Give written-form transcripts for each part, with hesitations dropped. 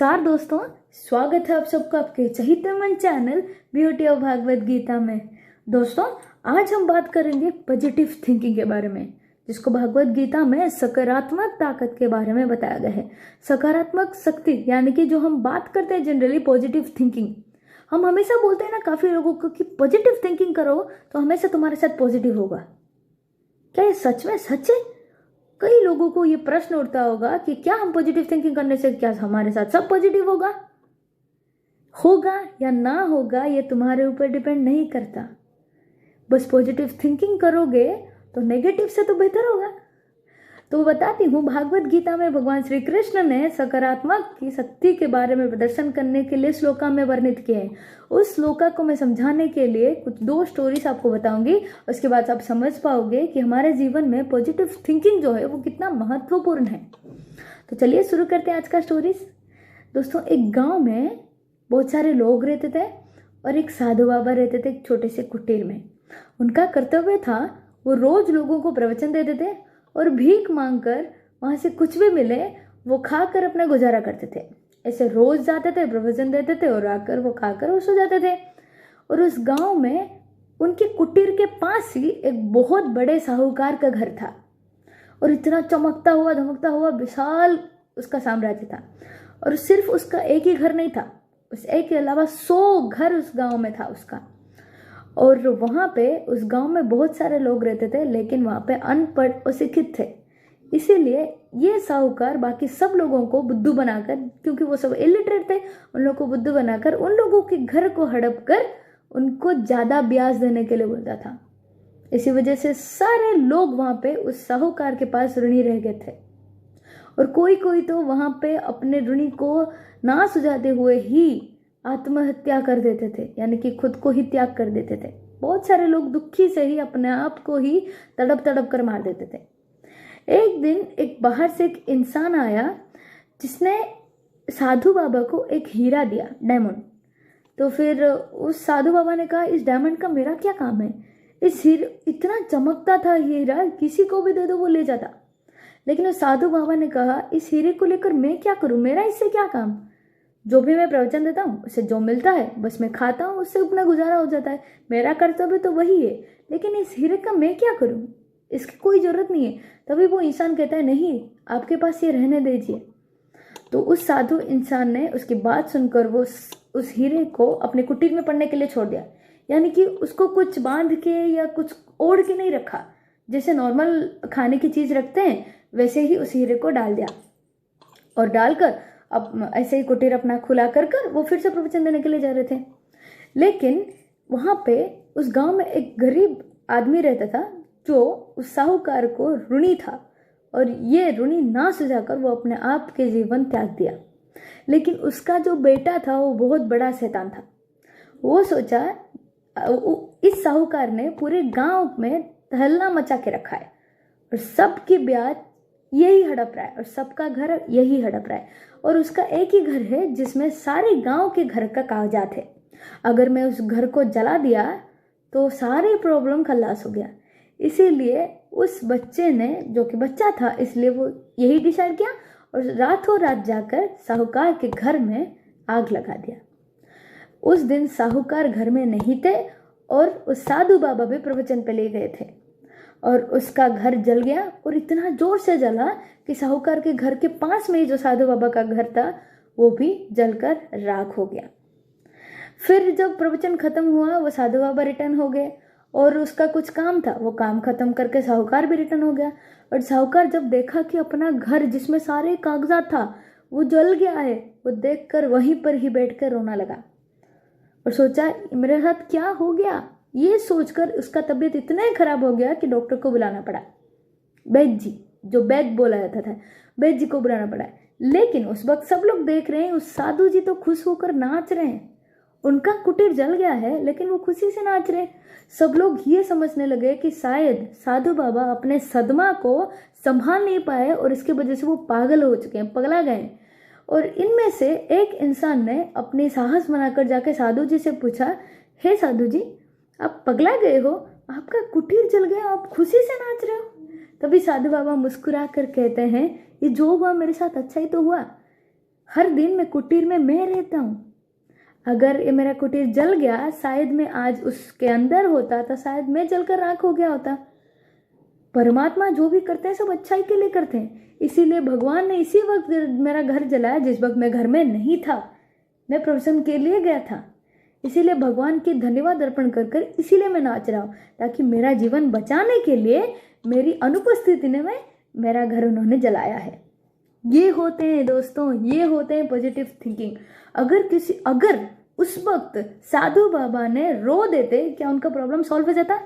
नमस्कार दोस्तों, स्वागत है आप सबका आपके चहिते मन channel beauty of Bhagavad Gita में। दोस्तों, आज हम बात करेंगे पॉजिटिव थिंकिंग के बारे में, जिसको भागवत गीता में सकारात्मक ताकत के बारे में बताया गया है। सकारात्मक शक्ति यानी कि जो हम बात करते हैं जनरली पॉजिटिव थिंकिंग, हम हमेशा बोलते हैं ना काफी लोगों को कि पॉजिटिव थिंकिंग करो तो हमेशा तुम्हारे साथ पॉजिटिव होगा। क्या ये सच में सच है? कई लोगों को ये प्रश्न उठता होगा कि क्या हम पॉजिटिव थिंकिंग करने से क्या हमारे साथ सब पॉजिटिव होगा या ना होगा, ये तुम्हारे ऊपर डिपेंड नहीं करता। बस पॉजिटिव थिंकिंग करोगे तो नेगेटिव से तो बेहतर होगा। तो बताती हूँ, भागवत गीता में भगवान श्री कृष्ण ने सकारात्मक की शक्ति के बारे में प्रदर्शन करने के लिए श्लोका में वर्णित किए हैं। उस श्लोका को मैं समझाने के लिए कुछ दो स्टोरीज आपको बताऊंगी। उसके बाद आप समझ पाओगे कि हमारे जीवन में पॉजिटिव थिंकिंग जो है वो कितना महत्वपूर्ण है। तो चलिए शुरू करते हैं आज का स्टोरीज। दोस्तों, एक गांव में बहुत सारे लोग रहते थे और एक साधु बाबा रहते थे एक छोटे से कुटीर में। उनका कर्तव्य था वो रोज लोगों को प्रवचन देते थे और भीख मांगकर वहां से कुछ भी मिले वो खाकर अपना गुजारा करते थे। ऐसे रोज जाते थे, प्रवचन देते थे और आकर वो खाकर वो सो जाते थे। और उस गांव में उनके कुटीर के पास ही एक बहुत बड़े साहूकार का घर था और इतना चमकता हुआ धमकता हुआ विशाल उसका साम्राज्य था। और सिर्फ उसका एक ही घर नहीं था, उस एक के अलावा 100 घर उस गांव में था उसका। और वहाँ पे उस गांव में बहुत सारे लोग रहते थे, लेकिन वहाँ पे अनपढ़ और शिक्षित थे। इसीलिए ये साहूकार बाकी सब लोगों को बुद्धू बनाकर, क्योंकि वो सब इलिटरेट थे, उन लोगों को बुद्धू बनाकर उन लोगों के घर को हड़प कर उनको ज़्यादा ब्याज देने के लिए बोलता था। इसी वजह से सारे लोग वहाँ पे उस साहूकार के पास ऋणी रह गए थे और कोई कोई तो वहाँ पे अपने ऋणी को ना सुझाते हुए ही आत्महत्या कर देते थे, यानी कि खुद को ही त्याग कर देते थे। बहुत सारे लोग दुखी से ही अपने आप को ही तड़प तड़प कर मार देते थे। एक दिन एक बाहर से एक इंसान आया जिसने साधु बाबा को एक हीरा दिया, डायमंड। तो फिर उस साधु बाबा ने कहा, इस डायमंड का मेरा क्या काम है? इस हीरे इतना चमकता था हीरा, किसी को भी दे दो वो ले जाता। लेकिन उस साधु बाबा ने कहा, इस हीरे को लेकर मैं क्या करूं, मेरा इससे क्या काम? जो भी मैं प्रवचन देता हूँ उससे जो मिलता है बस मैं खाता हूँ, उससे अपना गुजारा हो जाता है। मेरा कर्तव्य तो वही है, लेकिन इस हीरे का मैं क्या करूँ, इसकी कोई ज़रूरत नहीं है। तभी वो इंसान कहता है, नहीं आपके पास ये रहने दीजिए। तो उस साधु इंसान ने उसकी बात सुनकर वो उस हीरे को अपने कुटीर में पड़ने के लिए छोड़ दिया। यानी कि उसको कुछ बांध के या कुछ ओढ़ के नहीं रखा, जैसे नॉर्मल खाने की चीज़ रखते हैं वैसे ही उस हीरे को डाल दिया। और डालकर अब ऐसे ही कुटीर अपना खुला कर वो फिर से प्रवचन देने के लिए जा रहे थे। लेकिन वहाँ पे उस गांव में एक गरीब आदमी रहता था जो उस साहूकार को ऋणी था, और ये ऋणी ना सुझाकर वो अपने आप के जीवन त्याग दिया। लेकिन उसका जो बेटा था वो बहुत बड़ा शैतान था। वो सोचा, इस साहूकार ने पूरे गांव में तहल्ला मचा के रखा है और सबकी ब्याज यही हड़प रहा है और सबका घर यही हड़प रहा है, और उसका एक ही घर है जिसमें सारे गांव के घर का कागजात है। अगर मैं उस घर को जला दिया तो सारे प्रॉब्लम खलास हो गया। इसीलिए उस बच्चे ने, जो कि बच्चा था, इसलिए वो यही डिसाइड किया और रातों रात जाकर साहूकार के घर में आग लगा दिया। उस दिन साहूकार घर में नहीं थे और उस साधु बाबा भी प्रवचन पे ले गए थे, और उसका घर जल गया और इतना जोर से जला कि साहूकार के घर के पास में ही जो साधु बाबा का घर था वो भी जलकर राख हो गया। फिर जब प्रवचन खत्म हुआ वो साधु बाबा रिटर्न हो गए और उसका कुछ काम था, वो काम खत्म करके साहूकार भी रिटर्न हो गया। और साहूकार जब देखा कि अपना घर जिसमें सारे कागजात था वो जल गया है, वो देखकर वहीं पर ही बैठकर रोना लगा और सोचा, मेरे साथ क्या हो गया? ये सोचकर उसका तबीयत इतना ही खराब हो गया कि डॉक्टर को बुलाना पड़ा। वैद्य जी, जो वैद्य बोला जाता था, वैद्य जी को बुलाना पड़ा। लेकिन उस वक्त सब लोग देख रहे हैं, उस साधु जी तो खुश होकर नाच रहे हैं। उनका कुटीर जल गया है लेकिन वो खुशी से नाच रहे। सब लोग ये समझने लगे कि शायद साधु बाबा अपने सदमा को संभाल नहीं पाए और इसकी वजह से वो पागल हो चुके हैं, पगला गए। और इनमें से एक इंसान ने अपनी साहस बनाकर जाके साधु जी से पूछा, हे साधु जी, आप पगला गए हो, आपका कुटीर जल गया, आप खुशी से नाच रहे हो? तभी साधु बाबा मुस्कुरा कर कहते हैं, ये जो हुआ मेरे साथ अच्छा ही तो हुआ। हर दिन मैं कुटीर में मैं रहता हूँ। अगर ये मेरा कुटीर जल गया, शायद मैं आज उसके अंदर होता तो शायद मैं जलकर राख हो गया होता। परमात्मा जो भी करते हैं सब अच्छाई के लिए करते हैं, इसीलिए भगवान ने इसी वक्त मेरा घर जलाया जिस वक्त मैं घर में नहीं था, मैं प्रवचन के लिए गया था। इसीलिए भगवान की धन्यवाद अर्पण कर कर इसीलिए मैं नाच रहा हूँ, ताकि मेरा जीवन बचाने के लिए मेरी अनुपस्थिति में मेरा घर उन्होंने जलाया है। ये होते हैं दोस्तों, ये होते हैं पॉजिटिव थिंकिंग। अगर उस वक्त साधु बाबा ने रो देते, क्या उनका प्रॉब्लम सॉल्व हो जाता?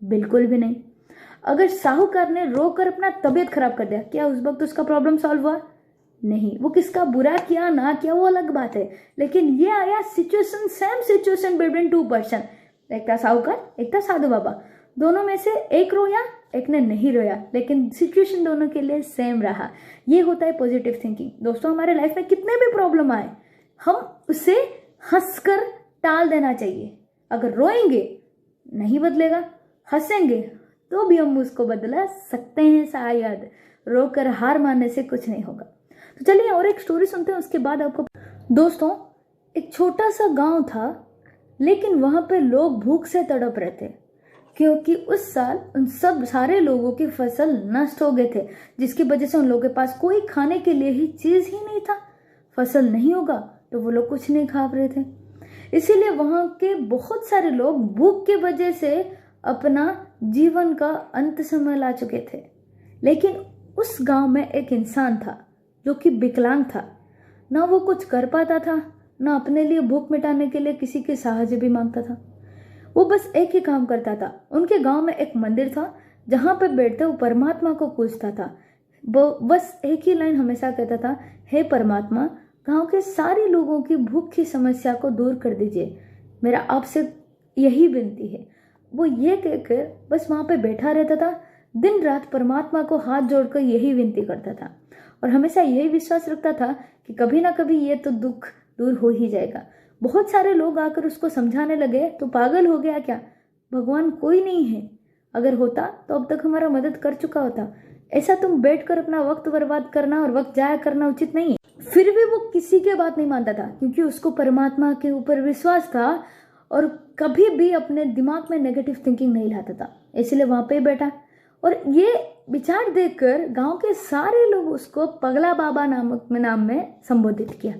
बिल्कुल भी नहीं। अगर साहूकार ने रोकर अपना तबीयत खराब कर दिया, क्या उस वक्त उसका प्रॉब्लम सॉल्व हुआ? नहीं। वो किसका बुरा किया ना किया वो अलग बात है, लेकिन ये आया situation, same situation between two person, एक था साहूकार एक था साधु बाबा, दोनों में से एक रोया एक ने नहीं रोया, लेकिन सिचुएशन दोनों के लिए सेम रहा। ये होता है पॉजिटिव थिंकिंग। दोस्तों, हमारे लाइफ में कितने भी प्रॉब्लम आए, हम उसे हंसकर टाल देना चाहिए। अगर रोएंगे नहीं बदलेगा, हंसेंगे तो भी हम उसको बदला सकते हैं शायद। रोकर हार मानने से कुछ नहीं होगा। तो चलिए और एक स्टोरी सुनते हैं, उसके बाद आपको। दोस्तों, एक छोटा सा गांव था, लेकिन वहां पे लोग भूख से तड़प रहे थे, क्योंकि उस साल उन सारे लोगों की फसल नष्ट हो गए थे, जिसकी वजह से उन लोगों के पास कोई खाने के लिए ही चीज ही नहीं था। फसल नहीं होगा तो वो लोग कुछ नहीं खा रहे थे। इसीलिए वहां के बहुत सारे लोग भूख की वजह से अपना जीवन का अंत समय ला चुके थे। लेकिन उस गांव में एक इंसान था जो कि विकलांग था। ना वो कुछ कर पाता था, ना अपने लिए भूख मिटाने के लिए किसी की सहायता भी मांगता था। वो बस एक ही काम करता था। उनके गांव में एक मंदिर था, जहां पे बैठते वो परमात्मा को पूजता था। वो बस एक ही लाइन हमेशा कहता था, हे परमात्मा, गांव के सारे लोगों की भूख की समस्या को दूर कर दीजिए, मेरा आपसे यही विनती है। वो ये कहकर बस वहां पे बैठा रहता था, दिन रात परमात्मा को हाथ जोड़कर यही विनती करता था, और हमेशा यही विश्वास रखता था कि कभी ना कभी ये तो दुख दूर हो ही जाएगा। बहुत सारे लोग आकर उसको समझाने लगे, तो पागल हो गया क्या, भगवान कोई नहीं है, अगर होता तो अब तक हमारा मदद कर चुका होता। ऐसा तुम बैठकर अपना वक्त बर्बाद करना और वक्त जाया करना उचित नहीं है। फिर भी वो किसी की बात नहीं मानता था, क्योंकि उसको परमात्मा के ऊपर विश्वास था और कभी भी अपने दिमाग में नेगेटिव थिंकिंग नहीं लाता था। इसलिए वहां पे बैठा, और ये विचार देखकर गांव के सारे लोग उसको पगला बाबा नाम में संबोधित किया,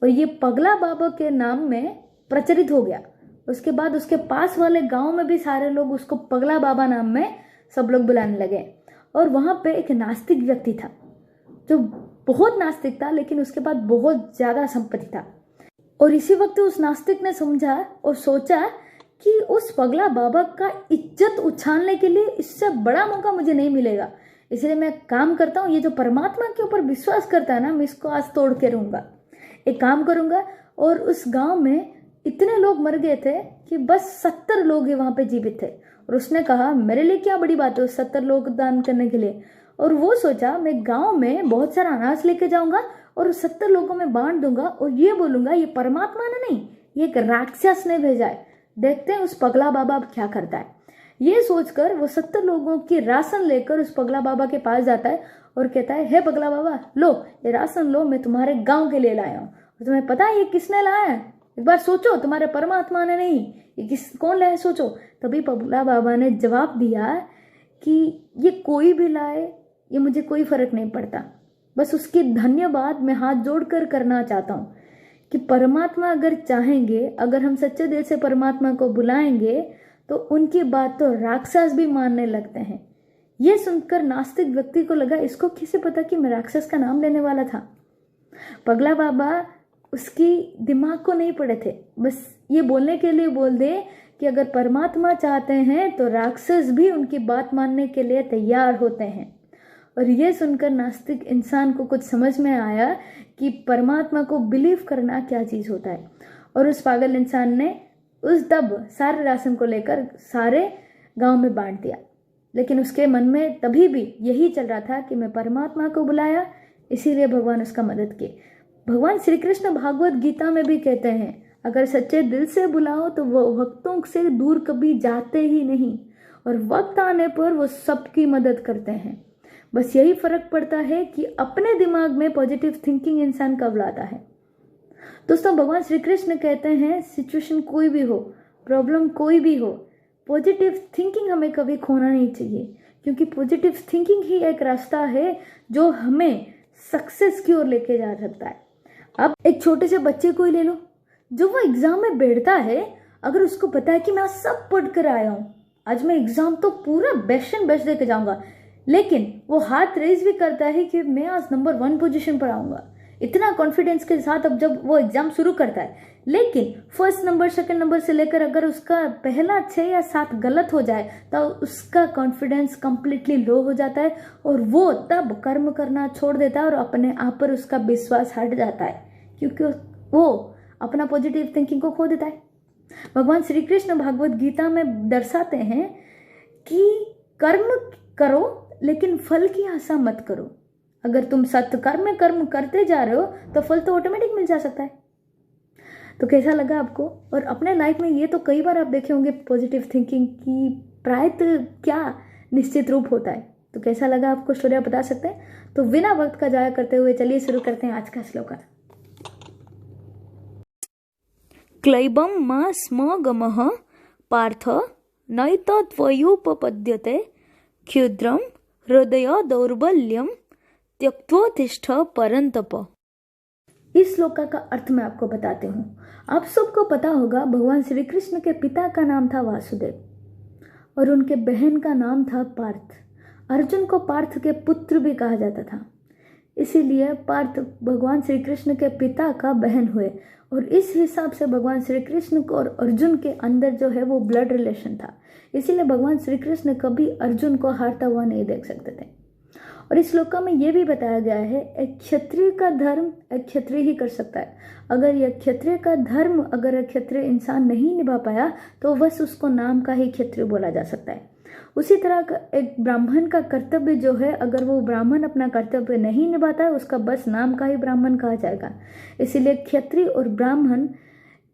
और ये पगला बाबा के नाम में प्रचलित हो गया। उसके बाद उसके पास वाले गांव में भी सारे लोग उसको पगला बाबा नाम में सब लोग बुलाने लगे। और वहां पे एक नास्तिक व्यक्ति था, जो बहुत नास्तिक था, लेकिन उसके पास बहुत ज्यादा संपत्ति था। और इसी वक्त उस नास्तिक ने समझा और सोचा कि उस पगला बाबा का इज्जत उछालने के लिए इससे बड़ा मौका मुझे नहीं मिलेगा। इसलिए मैं काम करता हूँ, ये जो परमात्मा के ऊपर विश्वास करता है ना, मैं इसको आज तोड़ के रहूंगा। एक काम करूंगा। और उस गांव में इतने लोग मर गए थे कि बस 70 लोग ही वहां पे जीवित थे। और उसने कहा, मेरे लिए क्या बड़ी बात है उस 70 लोग दान करने के लिए। और वो सोचा, मैं गांव में बहुत सारा अनाज लेके जाऊंगा और उस 70 लोगों में बांट दूंगा, और ये बोलूंगा ये परमात्मा ने नहीं, ये एक राक्षस ने भेजा है, देखते हैं उस पगला बाबा अब क्या करता है। ये सोचकर वो 70 लोगों की राशन लेकर उस पगला बाबा के पास जाता है और कहता है, हे पगला बाबा, लो ये राशन लो, मैं तुम्हारे गांव के लिए लाया हूँ। और तुम्हें पता है ये किसने लाया है? एक बार सोचो, तुम्हारे परमात्मा ने नहीं, ये कौन लाया, सोचो। तभी पगला बाबा ने जवाब दिया कि ये कोई भी लाए, ये मुझे कोई फर्क नहीं पड़ता, बस उसकी धन्यवाद मैं हाथ जोड़कर करना चाहता हूँ कि परमात्मा अगर चाहेंगे, अगर हम सच्चे दिल से परमात्मा को बुलाएंगे तो उनकी बात तो राक्षस भी मानने लगते हैं। ये सुनकर नास्तिक व्यक्ति को लगा, इसको कैसे पता कि मैं राक्षस का नाम लेने वाला था। पगला बाबा उसकी दिमाग को नहीं पड़े थे, बस ये बोलने के लिए बोल दे कि अगर परमात्मा चाहते हैं तो राक्षस भी उनकी बात मानने के लिए तैयार होते हैं। और ये सुनकर नास्तिक इंसान को कुछ समझ में आया कि परमात्मा को बिलीव करना क्या चीज़ होता है। और उस पागल इंसान ने उस तब सारे राशन को लेकर सारे गांव में बांट दिया। लेकिन उसके मन में तभी भी यही चल रहा था कि मैं परमात्मा को बुलाया, इसीलिए भगवान उसका मदद किए। भगवान श्री कृष्ण भागवत गीता में भी कहते हैं, अगर सच्चे दिल से बुलाओ तो वो भक्तों से दूर कभी जाते ही नहीं, और वक्त आने पर वो सबकी मदद करते हैं। बस यही फर्क पड़ता है कि अपने दिमाग में पॉजिटिव थिंकिंग इंसान कब लाता है। दोस्तों, भगवान श्री कृष्ण कहते हैं सिचुएशन कोई भी हो, प्रॉब्लम कोई भी हो, पॉजिटिव थिंकिंग हमें कभी खोना नहीं चाहिए, क्योंकि पॉजिटिव थिंकिंग ही एक रास्ता है जो हमें सक्सेस की ओर लेके जा सकता है। अब एक छोटे से बच्चे को ही ले लो, जो वो एग्जाम में बैठता है, अगर उसको पता है कि मैं आज सब पढ़ कर आया हूँ, आज मैं एग्जाम तो पूरा बेस्ट एंड बेस्ट देके जाऊंगा, लेकिन वो हाथ रेज भी करता है कि मैं आज नंबर 1 पोजीशन पर आऊंगा, इतना कॉन्फिडेंस के साथ। अब जब वो एग्जाम शुरू करता है, लेकिन फर्स्ट नंबर सेकंड नंबर से लेकर अगर उसका पहला 6 या 7 गलत हो जाए तो उसका कॉन्फिडेंस कंप्लीटली लो हो जाता है और वो तब कर्म करना छोड़ देता है और अपने आप पर उसका विश्वास हट जाता है, क्योंकि वो अपना पॉजिटिव थिंकिंग को खो देता है। भगवान श्री कृष्ण भागवत गीता में दर्शाते हैं कि कर्म करो लेकिन फल की आशा मत करो। अगर तुम सत्कर्म में कर्म करते जा रहे हो तो फल तो ऑटोमेटिक मिल जा सकता है। तो कैसा लगा आपको? और अपने लाइफ में ये तो कई बार आप देखे होंगे पॉजिटिव थिंकिंग की प्रायः क्या निश्चित रूप होता है। तो कैसा लगा आपको स्टोरी आप बता सकते हैं? तो बिना वक्त का जाया करते हुए चलिए शुरू करते हैं आज का श्लोक। क्लैबं मा स्म गमः पार्थ नैतत्वयोपपद्यते क्षुद्रं हृदय दौर्बल्यं त्यक्त्वोत्तिष्ठ परन्तप। इस श्लोक का अर्थ मैं आपको बताती हूँ। आप सबको पता होगा भगवान श्री कृष्ण के पिता का नाम था वासुदेव और उनके बहन का नाम था पार्थ। अर्जुन को पार्थ के पुत्र भी कहा जाता था, इसीलिए पार्थ भगवान श्री कृष्ण के पिता का बहन हुए और इस हिसाब से भगवान श्री कृष्ण को और अर्जुन के अंदर जो है वो ब्लड रिलेशन था। इसीलिए भगवान श्री कृष्ण कभी अर्जुन को हारता हुआ नहीं देख सकते थे। और इस श्लोक में यह भी बताया गया है एक क्षत्रिय का धर्म एक क्षत्रिय ही कर सकता है। अगर यह क्षत्रिय का धर्म अगर एक क्षत्रिय इंसान नहीं निभा पाया तो बस उसको नाम का ही क्षत्रिय बोला जा सकता है। उसी तरह एक ब्राह्मण का कर्तव्य जो है, अगर वो ब्राह्मण अपना कर्तव्य नहीं निभाता है उसका बस नाम का ही ब्राह्मण कहा जाएगा। इसीलिए क्षत्रिय और ब्राह्मण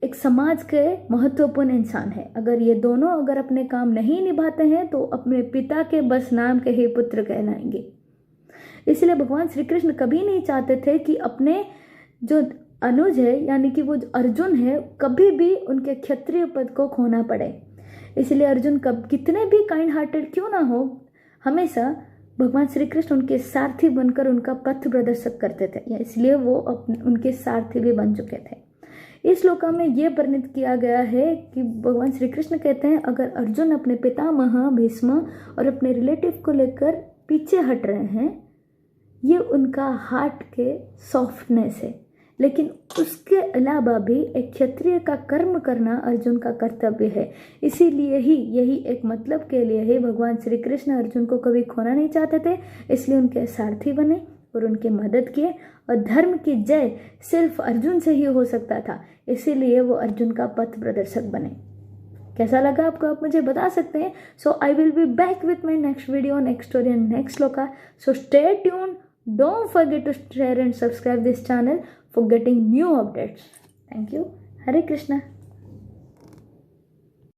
एक समाज के महत्वपूर्ण इंसान है। अगर ये दोनों अगर अपने काम नहीं निभाते हैं तो अपने पिता के बस नाम के ही पुत्र कहलाएंगे। इसलिए भगवान श्री कृष्ण कभी नहीं चाहते थे कि अपने जो अनुज है यानी कि वो अर्जुन है कभी भी उनके क्षत्रिय पद को खोना पड़े। इसलिए अर्जुन कब कितने भी काइंड हार्टेड क्यों ना हो, हमेशा भगवान श्री कृष्ण उनके सारथी बनकर उनका पथ प्रदर्शक करते थे, इसलिए वो उनके सारथी भी बन चुके थे। इस श्लोक में ये वर्णित किया गया है कि भगवान श्री कृष्ण कहते हैं अगर अर्जुन अपने पितामह भीष्म और अपने रिलेटिव को लेकर पीछे हट रहे हैं, ये उनका हार्ट के सॉफ्टनेस है, लेकिन उसके अलावा भी एक क्षत्रिय का कर्म करना अर्जुन का कर्तव्य है। इसीलिए ही यही एक मतलब के लिए ही भगवान श्री कृष्ण अर्जुन को कभी खोना नहीं चाहते थे, इसलिए उनके सारथी बने और उनकी मदद किए। और धर्म की जय सिर्फ अर्जुन से ही हो सकता था, इसीलिए वो अर्जुन का पथ प्रदर्शक बने। कैसा लगा आपको आप मुझे बता सकते हैं। So I will be back with my next video, next story and next shloka. So stay tuned, don't forget to share and subscribe this channel for getting new updates. Thank you. Hare Krishna.